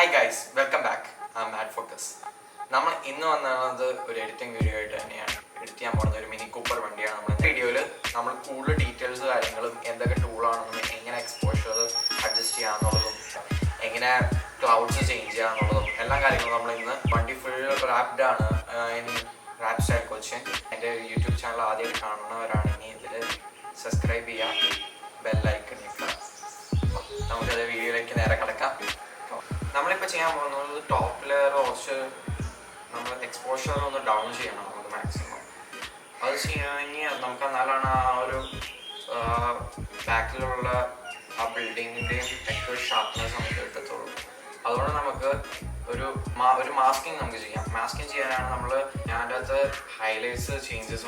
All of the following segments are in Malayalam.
Hi guys, welcome back. I'm Mad Focus. നമ്മൾ ഇന്ന് വന്നത് ഒരു എഡിറ്റിംഗ് വീഡിയോ ആയിട്ട് തന്നെയാണ്. എഡിറ്റ് ചെയ്യാൻ പോകുന്ന ഒരു മിനി കൂപ്പർ വണ്ടിയാണ്. നമ്മൾ വീഡിയോയിൽ നമ്മൾ കൂടുതൽ ഡീറ്റെയിൽസ് കാര്യങ്ങളും എന്തൊക്കെ ടൂളാണെന്നും എങ്ങനെ എക്സ്പോഷർ അഡ്ജസ്റ്റ് ചെയ്യാന്നുള്ളതും എങ്ങനെ ക്ലൗഡ്സ് ചേഞ്ച് ചെയ്യാന്നുള്ളതും എല്ലാ കാര്യങ്ങളും നമ്മൾ ഇന്ന് വണ്ടി ഫുൾ റാപ്ഡ് ആണ്. റാപ്സ്റ്റൈൽ കൊച്ചിൻ എൻ്റെ യൂട്യൂബ് ചാനൽ ആദ്യമായിട്ട് കാണുന്നവരാണെങ്കിൽ ഇതിൽ സബ്സ്ക്രൈബ് ചെയ്യുക, ബെല്ലൈക്കൺ നിൽക്കുക. നമുക്കത് വീഡിയോയിലേക്ക് നേരെ കിടക്കാം. നമ്മളിപ്പോൾ ചെയ്യാൻ പോകുന്നത് ടോപ്പ് ലെയർ കുറച്ച് നമ്മൾ എക്സ്പോഷർ ഒന്ന് ഡൗൺ ചെയ്യണം നമുക്ക് മാക്സിമം. അത് ചെയ്യണമെങ്കിൽ നമുക്ക് എന്നാലാണ് ആ ഒരു ബാക്കിലുള്ള ആ ബിൽഡിങ്ങിൻ്റെയും ഒക്കെ ഷാർപ്നെസ് നമുക്ക് കിട്ടത്തുള്ളൂ. അതുകൊണ്ട് നമുക്ക് ഒരു മാസ്കിങ് നമുക്ക് ചെയ്യാം. മാസ്കിങ് ചെയ്യാനാണ് ഞാൻ അതിൻ്റെ അകത്ത് ഹൈലൈറ്റ്സ് ചേഞ്ചസ്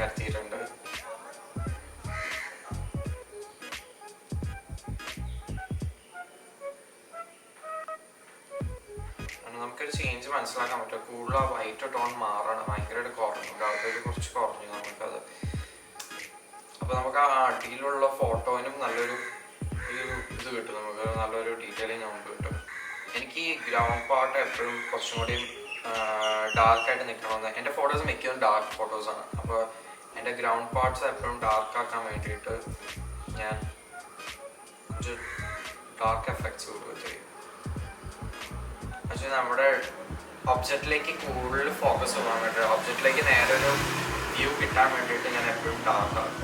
വരുത്തിയിട്ടുണ്ട്. നമുക്കൊരു ചേഞ്ച് മനസ്സിലാക്കാൻ പറ്റും. കൂടുതൽ ആ വൈറ്റ് ടോൺ മാറണം, ഭയങ്കരമായിട്ട് കുറഞ്ഞു, അതൊരു കുറച്ച് കുറഞ്ഞു നമുക്കത്. അപ്പോൾ നമുക്ക് ആ അടിയിലുള്ള ഫോട്ടോയിനും നല്ലൊരു ഇത് കിട്ടും, നമുക്ക് നല്ലൊരു ഡീറ്റെയിലിങ് നമുക്ക് കിട്ടും. എനിക്ക് ഈ ഗ്രൗണ്ട് പാർട്ട് എപ്പോഴും കുറച്ചും കൂടി ഡാർക്കായിട്ട് നിൽക്കണമെന്ന്. എൻ്റെ ഫോട്ടോസ് മിക്കതും ഡാർക്ക് ഫോട്ടോസാണ്. അപ്പോൾ എൻ്റെ ഗ്രൗണ്ട് പാർട്സ് എപ്പോഴും ഡാർക്കാക്കാൻ വേണ്ടിയിട്ട് ഞാൻ കുറച്ച് ഡാർക്ക് എഫക്ട്സ് കൊടുക്കുകയും പക്ഷേ നമ്മുടെ ഒബ്ജക്റ്റിലേക്ക് കൂടുതൽ ഫോക്കസ് ചെയ്യാൻ വേണ്ടിയിട്ട്, ഒബ്ജക്റ്റിലേക്ക് നേരെ ഒരു വ്യൂ കിട്ടാൻ വേണ്ടിയിട്ട് ഞാൻ എപ്പോഴും ഡാർക്ക് ആക്കും.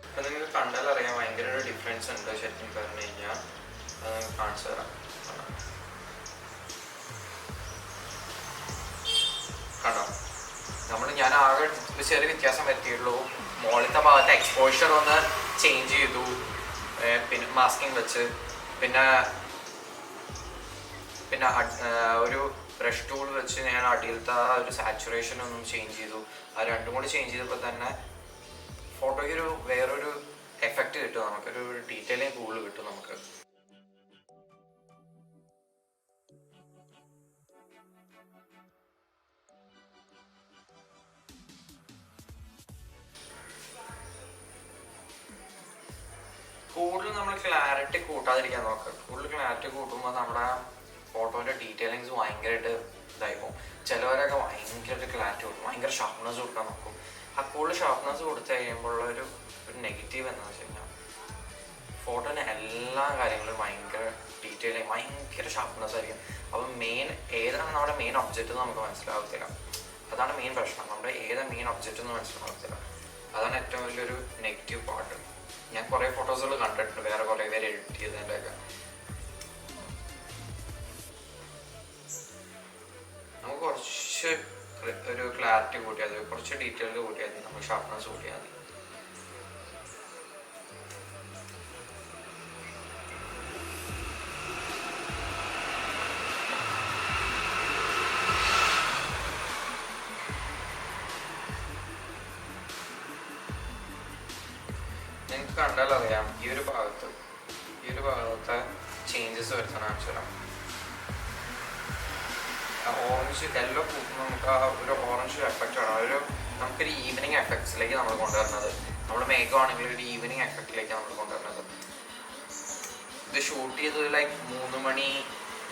അപ്പം നിങ്ങൾക്ക് കണ്ടാൽ അറിയാം ഭയങ്കര ഒരു ഡിഫറൻസ് ഉണ്ട്. ശരിക്കും പറഞ്ഞു കഴിഞ്ഞാൽ അത് കാണിച്ചു തരാം. കണ്ടോ, ഞാൻ ആകെ ചെറിയ വ്യത്യാസം വരുത്തിയുള്ളൂ. മുകളിലത്തെ ഭാഗത്ത് എക്സ്പോഷർ ഒന്ന് ചേഞ്ച് ചെയ്തു, പിന്നെ മാസ്കിങ് വെച്ച്, പിന്നെ ഒരു ബ്രഷ് ടൂൾ വെച്ച് ഞാൻ അടിയിലത്തെ ഒരു സാച്ചുറേഷൻ ഒന്നും ചേഞ്ച് ചെയ്തു. ആ രണ്ടും കൂടി ചേഞ്ച് ചെയ്തപ്പോൾ തന്നെ ഫോട്ടോയ്ക്ക് വേറൊരു എഫക്റ്റ് കിട്ടും, നമുക്കൊരു ഡീറ്റെയിലിങ് കൂടുതൽ കിട്ടും നമുക്ക്. കൂടുതൽ നമ്മൾ ക്ലാരിറ്റി കൂട്ടാതിരിക്കാൻ നോക്കുക. കൂടുതൽ ക്ലാരിറ്റി കൂട്ടുമ്പോൾ നമ്മുടെ ഫോട്ടോൻ്റെ ഡീറ്റെയിലിങ്സ് ഭയങ്കരമായിട്ട് ഇതായി പോകും. ചിലവരൊക്കെ ഭയങ്കരമായിട്ട് ക്ലാരിറ്റി കൊടുക്കും, ഭയങ്കര ഷാർപ്നെസ് കൊടുക്കാൻ നോക്കും. ആ കൂടുതൽ ഷാർപ്നെസ് കൊടുത്തു കഴിയുമ്പോഴുള്ള ഒരു നെഗറ്റീവ് എന്താണെന്ന് വെച്ച് കഴിഞ്ഞാൽ ഫോട്ടോന് എല്ലാ കാര്യങ്ങളും ഭയങ്കര ഡീറ്റെയിലിങ്, ഭയങ്കര ഷാർപ്നെസ് ആയിരിക്കും. അപ്പം ഏതാണ് നമ്മുടെ മെയിൻ ഒബ്ജക്റ്റ് എന്ന് നമുക്ക് മനസ്സിലാകത്തില്ല. അതാണ് മെയിൻ പ്രശ്നം, നമ്മുടെ ഏതാണ് മെയിൻ ഒബ്ജക്റ്റ് എന്ന് മനസ്സിലാകത്തില്ല. അതാണ് ഏറ്റവും വലിയൊരു നെഗറ്റീവ് പാർട്ട്. ഞാൻ കുറേ ഫോട്ടോസുകൾ കണ്ടിട്ടുണ്ട്, വേറെ കുറേ പേര് എഡിറ്റ് ചെയ്തതിൻ്റെയൊക്കെ. നമുക്ക് കുറച്ച് ഒരു ക്ലാരിറ്റി കൂട്ടിയാൽ മതി, കുറച്ച് ഡീറ്റെയിൽ കൂട്ടിയാൽ മതി, നമുക്ക് ഷാർപ്നെസ് കൂട്ടിയാൽ മതി. നിങ്ങൾക്ക് കണ്ടാൽ അറിയാം ഈ ഒരു ഭാഗത്തെ ചേഞ്ചസ് വരുത്തണം. ആക്ച്വലാണ് ഓറഞ്ച് യെല്ലോ കൂട്ടുമ്പോൾ നമുക്ക് ആ ഒരു ഓറഞ്ച് എഫക്റ്റ് ആണ്, നമുക്കൊരു ഈവനിങ് എഫക്ട്സിലേക്ക് നമ്മൾ കൊണ്ടുവരുന്നത്. നമ്മുടെ മേഘമാണെങ്കിൽ ഒരു ഈവനിങ് എഫക്റ്റിലേക്ക് നമ്മൾ കൊണ്ടുവരുന്നത്. ഇത് ഷൂട്ട് ചെയ്തത് ലൈക്ക് 3 മണി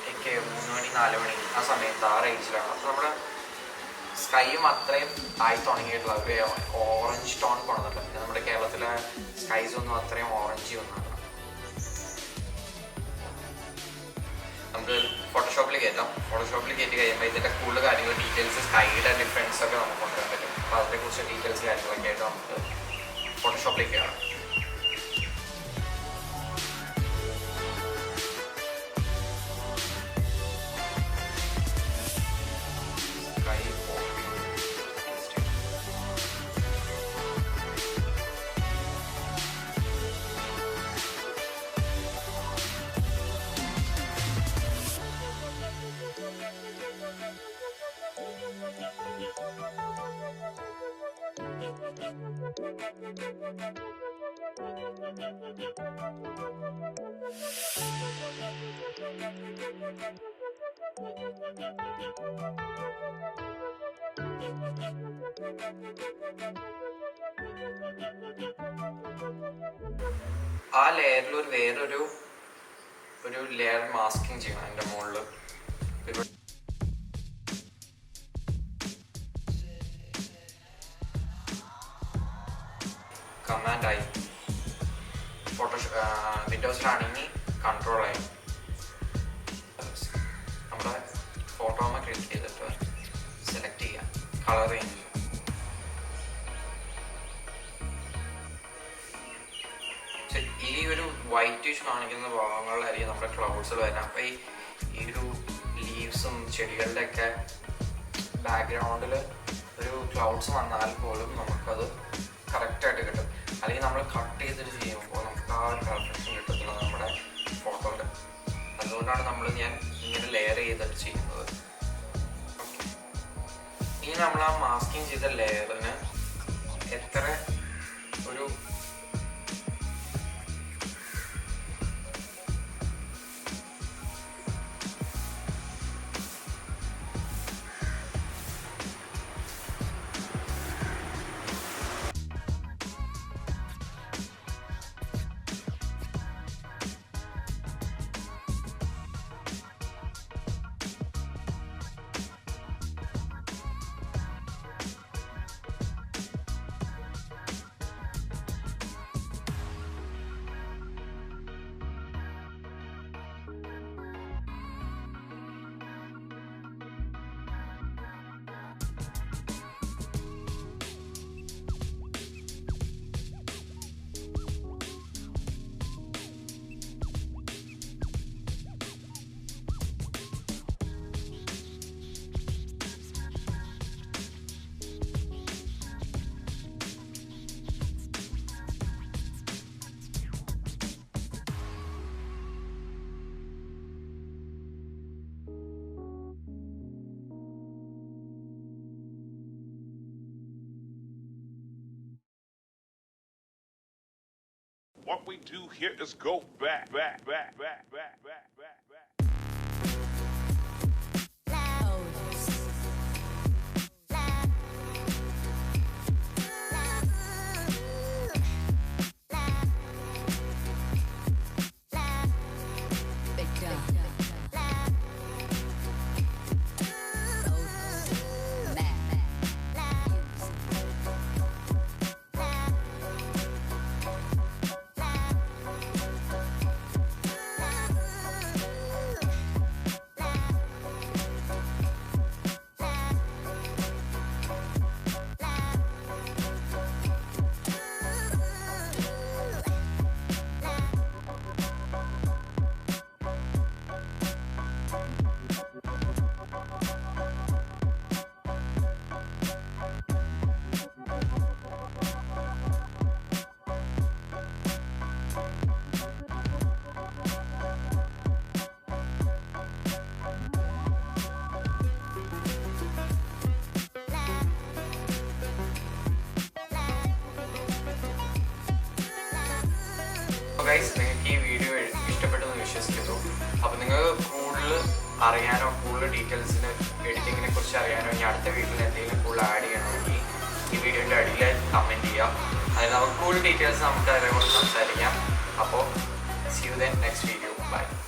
4 മണി ആ സമയത്ത്, ആ റേഞ്ചിലാണ്. അപ്പോൾ നമ്മുടെ സ്കൈയും അത്രയും ആയി തുടങ്ങിയിട്ടുള്ള ഒരു ഓറഞ്ച് ടോൺ കൊണ്ടുവന്നിട്ടില്ല. പിന്നെ നമ്മുടെ കേരളത്തിലെ സ്കൈസ് ഒന്നും അത്രയും ഓറഞ്ച് ഒന്നുമല്ല. നമുക്ക് ഫോട്ടോഷോപ്പിൽ കയറ്റാം. ഫോട്ടോഷോപ്പിൽ കയറ്റി കഴിയുമ്പോൾ ഇതിൻ്റെ കൂടുതൽ കാര്യങ്ങൾ, ഡീറ്റെയിൽസ്, സ്കൈയുടെ ഡിഫറൻസ് ഒക്കെ നമുക്ക് കൊണ്ടുവരാൻ പറ്റും. അപ്പോൾ അതിനെക്കുറിച്ച് ഡീറ്റെയിൽസ് കാര്യങ്ങളൊക്കെ ആയിട്ട് നമുക്ക് ഫോട്ടോഷോപ്പിലേക്ക് കയറാം. ആ ലെയറിൽ വേറൊരു ലെയർ മാസ്കിങ് ചെയ്യണം അതിൻ്റെ മുകളിൽ. കമാൻഡായി വിൻഡോസിലാണെങ്കിൽ കൺട്രോളായി നമ്മുടെ ഫോട്ടോമ ക്ലിക്ക് ചെയ്തിട്ട് സെലക്ട് ചെയ്യാം കളർ റേഞ്ച്. ഈ ഒരു വൈറ്റിഷ് കാണിക്കുന്ന ഭാഗങ്ങളിലായിരിക്കും നമ്മുടെ ക്ലൗഡ്സ് വരുന്നത്. അപ്പോൾ ഈ ഒരു ലീവ്സും ചെടികളുടെ ഒക്കെ ബാക്ക്ഗ്രൗണ്ടിൽ ഒരു ക്ലൗഡ്സ് വന്നാൽ പോലും നമുക്കത് കറക്റ്റായിട്ട് കിട്ടും. അല്ലെങ്കിൽ നമ്മൾ കട്ട് ചെയ്തിട്ട് ചെയ്യുമ്പോൾ നമുക്ക് ആ ഒരു പെർഫെക്ഷൻ കിട്ടത്തില്ല നമ്മുടെ ഫോട്ടോയിൽ. അതുകൊണ്ടാണ് ഞാൻ ഇങ്ങനെ ലെയർ ചെയ്തിട്ട് ചെയ്യുന്നത്. ഓക്കെ, ഇനി നമ്മൾ ആ മാസ്കിങ് ചെയ്ത ലെയറിന് എത്ര ഒരു What we do here is go back. Guys, നിങ്ങൾക്ക് ഈ വീഡിയോ ഇഷ്ടപ്പെട്ടെന്ന് വിശ്വസിക്കുന്നു. അപ്പോൾ നിങ്ങൾക്ക് കൂടുതൽ അറിയാനോ കൂടുതൽ ഡീറ്റെയിൽസിന് എഡിറ്റിങ്ങിനെ കുറിച്ച് അറിയാനോ ഇനി അടുത്ത വീഡിയോയിൽ എന്തെങ്കിലും കൂടുതൽ ആഡ് ചെയ്യണമെങ്കിൽ ഈ വീഡിയോൻ്റെ അടിയിൽ കമൻറ്റ് ചെയ്യാം. അതിൽ നമുക്ക് കൂടുതൽ ഡീറ്റെയിൽസ് നമുക്ക് അതിനെക്കുറിച്ച് സംസാരിക്കാം. അപ്പോൾ see you then next video. Bye.